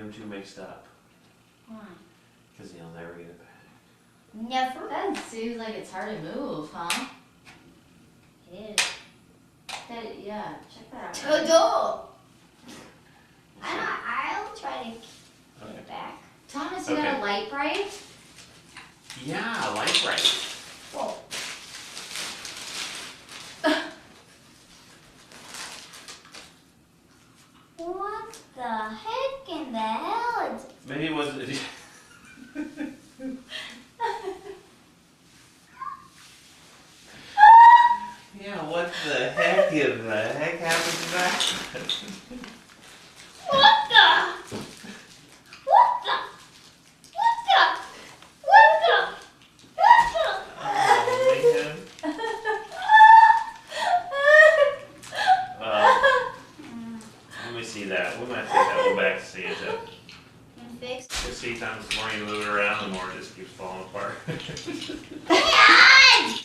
them two mixed up. Why? Because he'll never get it back. Never. That seems like it's hard to move, huh? It is. Yeah, check that out. I'll try to get Okay. it back. Thomas, you got a light bright? Yeah, light bright. Whoa. What the heck in the hell? Maybe it wasn't. Yeah, what the heck in the heck happened to that? What the? What the? What the? What the? What the? Oh, man. Let me see that. We might take that one back to see it. Fix. Just see times the more you move it around, the more it just keeps falling apart.